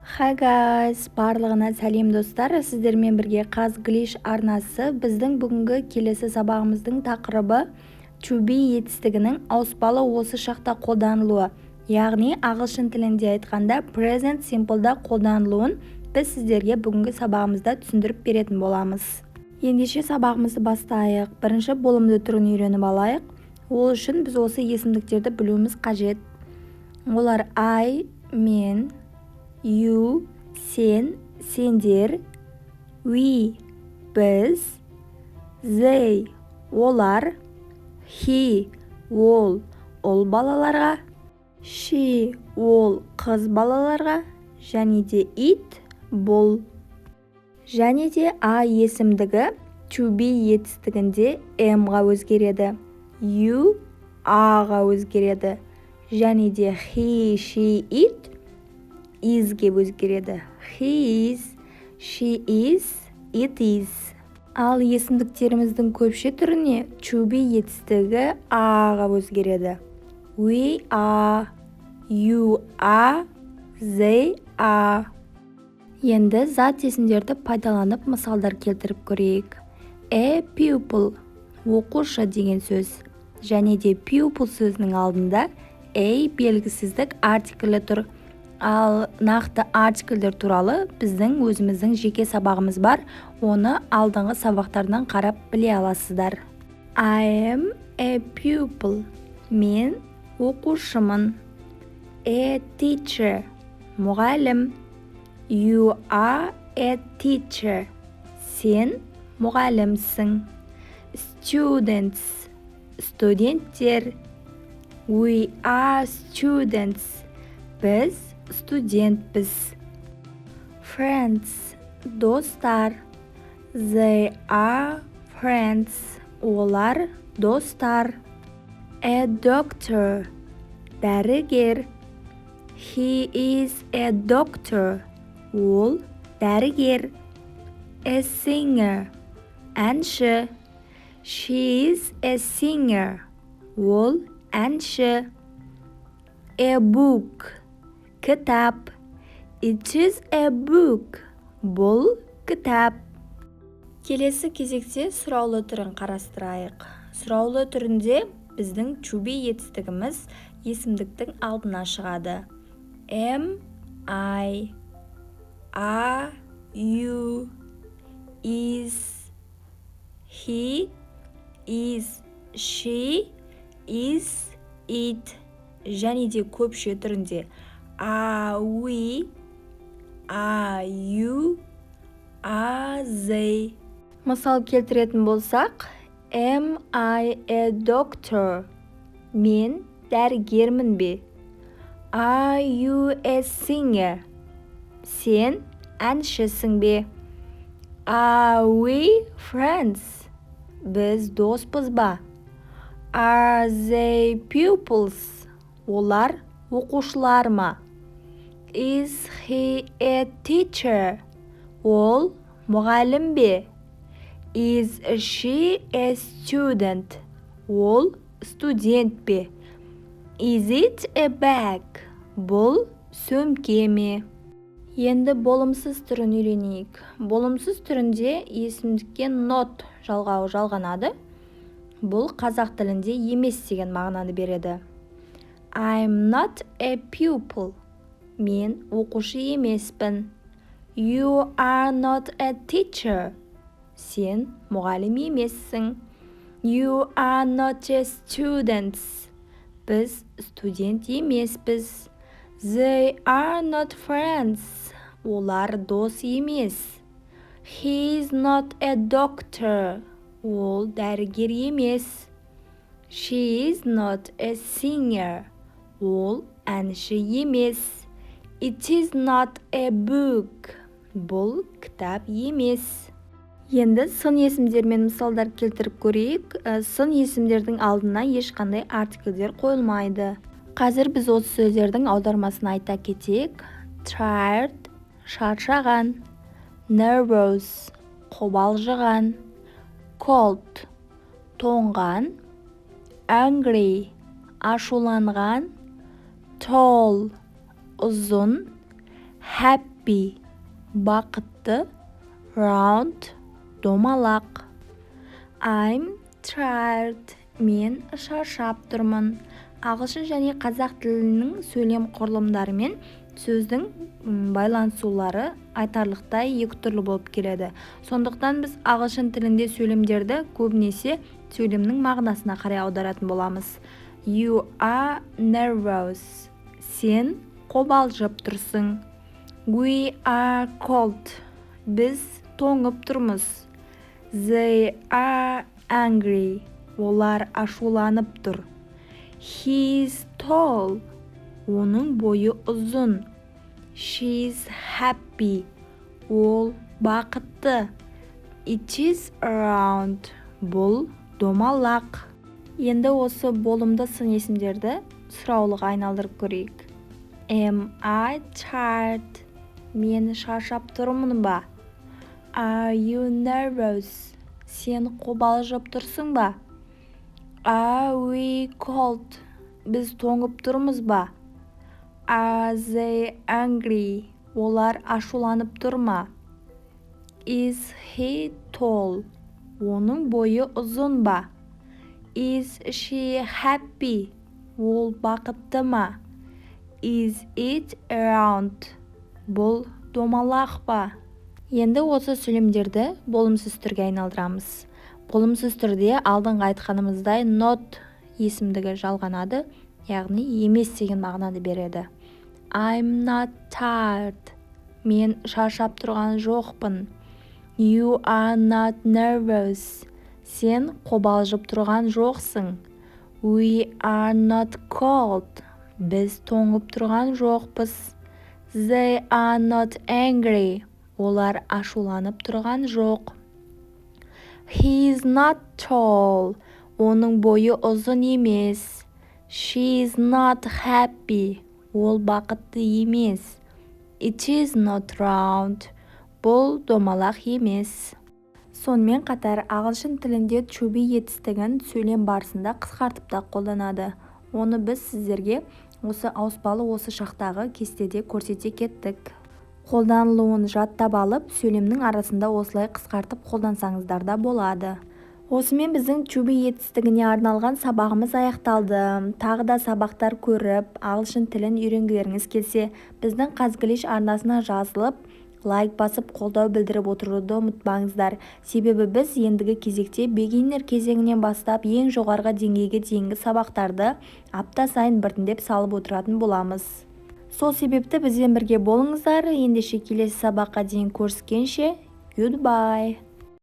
Hi guys, барлығына сәлем достар. Сіздермен бірге Қазглиш арнасы. Біздің бүгінгі келесі сабағымыздың тақырыбы to be етістігінің ауыспалы осы шақта қолданылуы. Яғни ағылшын тілінде айтқанда present simple'да қолданылуын біз сіздерге бүгінгі сабағымызда түсіндіріп беретін боламыз. Ендеше сабағымызды бастайық. Бірінші болымды түрін үйреніп алайық. Ол үшін біз осы есімдіктерді білуіміз қажет. Олар I, мен, you, сен, сендер, we, біз, they, олар, he, ол балаларға, she, ол қыз балаларға, және де it, бұл. Және де I есімдігі to be етістігінде m-ға өзгереді, you, a-ға өзгереді, және де he, she, it, is-ге өзгереді. He is, she is, it is. Ал есімдіктеріміздің көпше түріне to be етістігі a-ға өзгереді. We are, you are, they are. Енді зат есімдерді пайдаланып мысалдар келтіріп көрейік. A pupil, оқушы деген сөз. Және де pupil сөзінің алдында a белгісіздік артиклі тұр. Ал нақты артиклдер туралы біздің өзіміздің жеке сабағымыз бар. Оны алдыңғы сабақтардан қарап біле аласыздар. I am a pupil. Мен оқушымын. A teacher. Мұғалім. You are a teacher. Сен мұғалімсің. Students. Студенттер. We are students. Біз студентпіз. Friends. Достар. They are friends. Олар достар. A doctor. Дәрігер. He is a doctor. Ол дәрігер. A singer. Әнші. She is a singer. Ол әнші. A book. Кітап. It is a book. Бұл кітап. Келесі кезекте сұраулы түрін қарастырайық. Сұраулы түрінде біздің to be етістігіміз есімдіктің алдына шығады. Am, I, are, you, is, he, is, she, is, it. Және де көпше түрінде are we, are you, are they. Мысал келтіретін болсақ, am I a doctor? Мен дәрігермін бе? Are you a singer? Сен әншісің бе? Are we friends? Біз доспыз ба? Are they pupils? Олар оқушылар ма? Is he a teacher? Ол мұғалім бе? Is she a student? Ол студент бе? Is it a bag? Бұл сөмке ме? Енді болымсыз түрін үйренейік. Болымсыз түрінде есімдікке not жалғауы жалғанады. Бұл қазақ тілінде емес деген мағынаны береді. I'm not a pupil. Мен оқушы емеспін. You are not a teacher. Сен мұғалім емессің. You are not a student. Біз студент емеспіз. They are not friends. Олар дос емес. He is not a doctor. Ол дәрігер емес. She is not a singer. Ол әнші емес. It is not a book. Бұл кітап емес. Енді сын есімдермен мысалдар келтіріп көрейік. Сын есімдердің алдына ешқандай артиклдер қойылмайды. Қазір біз осы сөздердің аудармасын айта кетейік. Tired, шаршаған. Nervous, қобалжыған. Cold, тоңған. Angry, ашуланған. Tall, ұзын. happy бақытты, round домалақ. I'm tired мен шаршап тұрмын. Ағылшын және қазақ тілінің сөйлем құрылымдары мен сөздің байланысулары айтарлықтай екі түрлі болып келеді. Сондықтан біз ағылшын тілінде сөйлемдерді көбінесе сөйлемнің мағынасына қарай аударатын боламыз. You are nervous. Сен қобалжып тұрсың. We are cold. Біз тоңып тұрмыз. They are angry. Олар ашуланып тұр. He's tall. Оның бойы ұзын. She's happy. Ол бақытты. It is round. Бұл домалақ. Енді осы болымды сын есімдерді сұраулыға айналдырып көрейік. Am I tired? Мен шаршап тұрмын ба? Are you nervous? Сен қобалжып тұрсың ба? Are we cold? Біз тоңып тұрмыз ба? Are they angry? Олар ашуланып тұр ма? Is he tall? Оның бойы ұзын ба? Is she happy? Ол бақытты ма? Is it round? Бұл домалақ па? Енді осы сөйлемдерді болымсыз түрге айналдырамыз. Болымсыз түрде алдыңғы айтқанымыздай not есімдігі жалғанады, яғни емес деген мағынаны береді. I'm not tired. Мен шаршап тұрған жоқпын. You are not nervous. Сен қобалжып тұрған жоқсың. We are not cold. Біз тоңып тұрған жоқпыз. They are not angry. Олар ашуланып тұрған жоқ. He is not tall. Оның бойы ұзын емес. She is not happy. Ол бақытты емес. It is not round. Бұл домалақ емес. Сонымен қатар ағылшын тілінде to be етістігін сөйлем барысында қысқартып та қолданады. Оны біз сіздерге осы ауыспалы осы шақтағы кестеде көрсете кеттік. Қолданылуын жаттап алып, сөйлемнің арасында осылай қысқартып қолдансаңыздар да болады. Осымен біздің to be етістігіне арналған сабағымыз аяқталды. Тағы да сабақтар көріп, ағылшын тілін үйренгілеріңіз келсе, біздің Қазглиш арнасына жазылып, лайк басып қолдау білдіріп отыруды ұмытпаңыздар. Себебі біз ендігі кезекте beginner кезеңінен бастап ең жоғарғы деңгейге дейінгі сабақтарды апта сайын біртіндеп салып отыратын боламыз. Сол себепті бізбен бірге болыңыздар. Ендеше келесі сабаққа дейін көріскенше, goodbye.